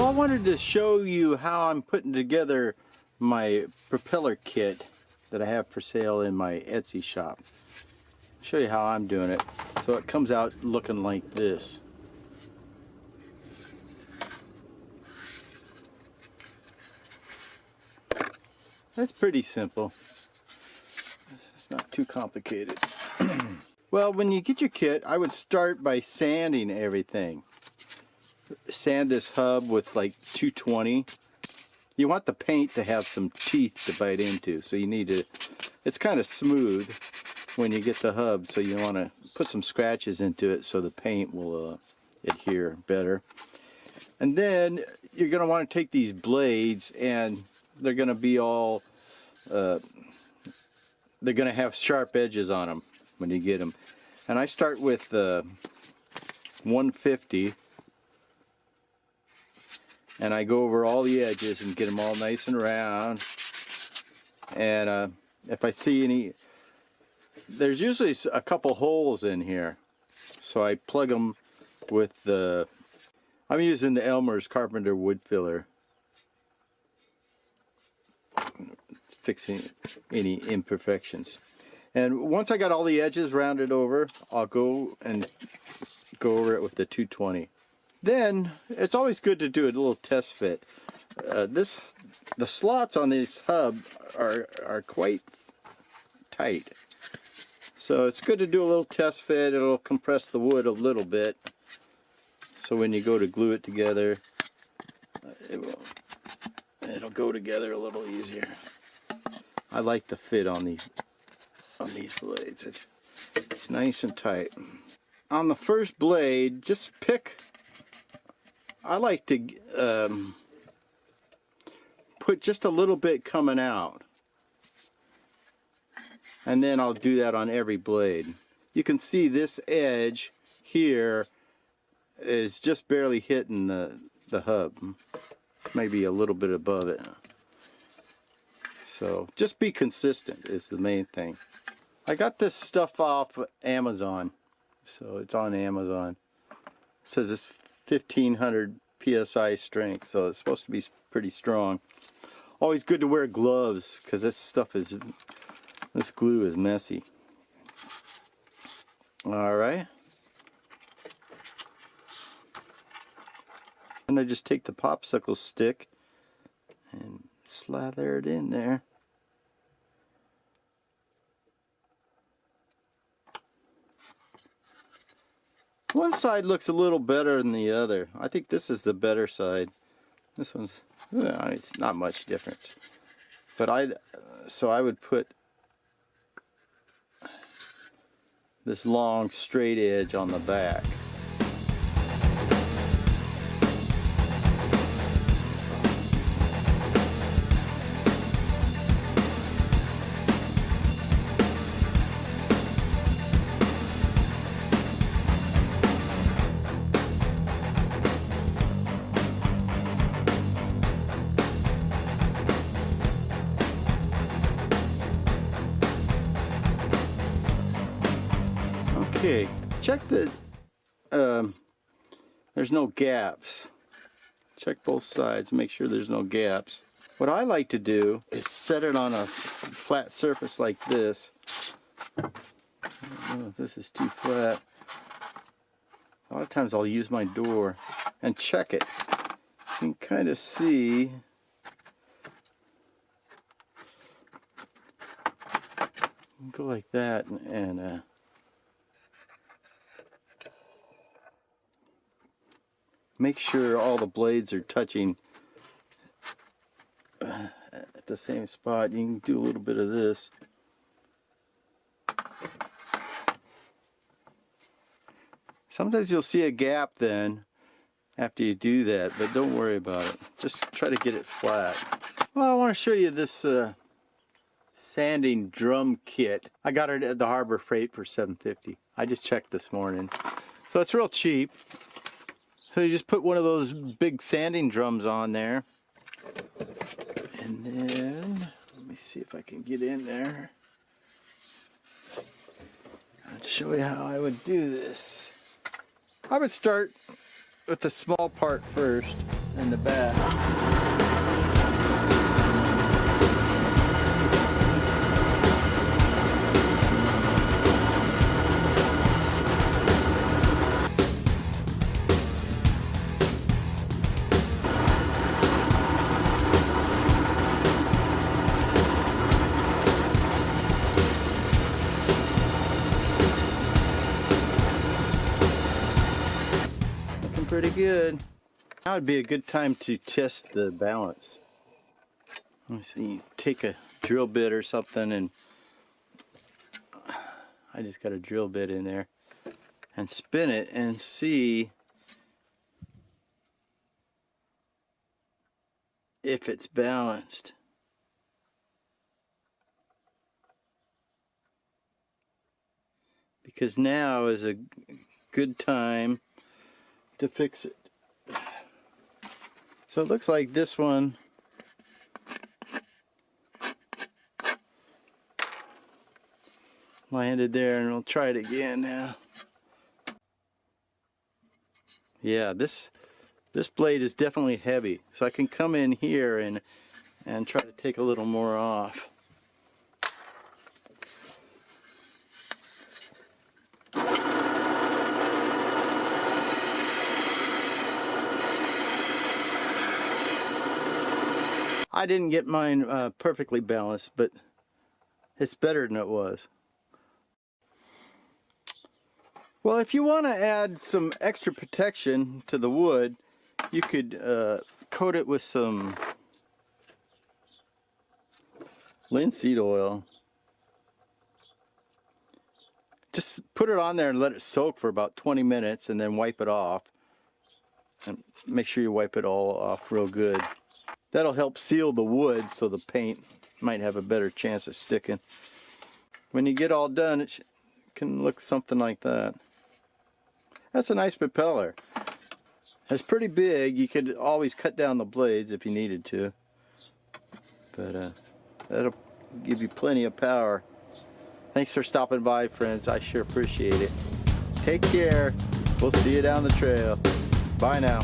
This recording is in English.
Well, I wanted to show you how I'm putting together my propeller kit that I have for sale in my Etsy shop. I'll show you how I'm doing it. So it comes out looking like this. That's pretty simple. It's not too complicated. Well, when you get your kit, I would start by sanding everything. Sand this hub with like 220. You want the paint to have some teeth to bite into, so you need to, it's kind of smooth when you get the hub, so you want to put some scratches into it so the paint will adhere better. And then you're going to want to take these blades, and they're going to be all, they're going to have sharp edges on them when you get them. And I start with 150, and I go over all the edges and get them all nice and round. And if I see any, there's usually a couple holes in here, so I plug them with the, I'm using the Elmer's Carpenter wood filler, fixing any imperfections. And once I got all the edges rounded over, I'll go over it with the 220. Then it's always good to do a little test fit. The slots on this hub are quite tight, so it's good to do a little test fit. It'll compress the wood a little bit, so when you go to glue it together, it'll go together a little easier. I like the fit on these blades. It's nice and tight. On the first blade, just pick, I like to put just a little bit coming out, and then I'll do that on every blade. You can see this edge here is just barely hitting the hub, maybe a little bit above it. So just be consistent is the main thing. I got this stuff off Amazon, so it's on Amazon. It says it's 1500 psi strength, so it's supposed to be pretty strong. Always good to wear gloves, because this glue is messy. Alright. And I just take the popsicle stick and slather it in there. One side looks a little better than the other. I think this is the better side. This one's, well, it's not much different. But so I would put this long straight edge on the back. Okay, check that there's no gaps. Check both sides, make sure there's no gaps. What I like to do is set it on a flat surface like this. I don't know if this is too flat. A lot of times I'll use my door and check it. You can kind of see go like that and make sure all the blades are touching at the same spot. You can do a little bit of this. Sometimes you'll see a gap then after you do that, but don't worry about it. Just try to get it flat. Well, I want to show you this sanding drum kit. I got it at the Harbor Freight for $7.50. I just checked this morning. So it's real cheap. So you just put one of those big sanding drums on there. And then, let me see if I can get in there. I'll show you how I would do this. I would start with the small part first in the back. Pretty good. Now would be a good time to test the balance. Let me see, take a drill bit or something, and I just got a drill bit in there, and spin it and see if it's balanced. Because now is a good time to fix it. So it looks like this one landed there, and we'll try it again now. Yeah, this blade is definitely heavy, so I can come in here and try to take a little more off. I didn't get mine perfectly balanced, but it's better than it was. Well, if you want to add some extra protection to the wood, you could coat it with some linseed oil. Just put it on there and let it soak for about 20 minutes and then wipe it off. And make sure you wipe it all off real good. That'll help seal the wood so the paint might have a better chance of sticking. When you get all done, it can look something like that. That's a nice propeller. It's pretty big. You could always cut down the blades if you needed to. But that'll give you plenty of power. Thanks for stopping by, friends. I sure appreciate it. Take care. We'll see you down the trail. Bye now.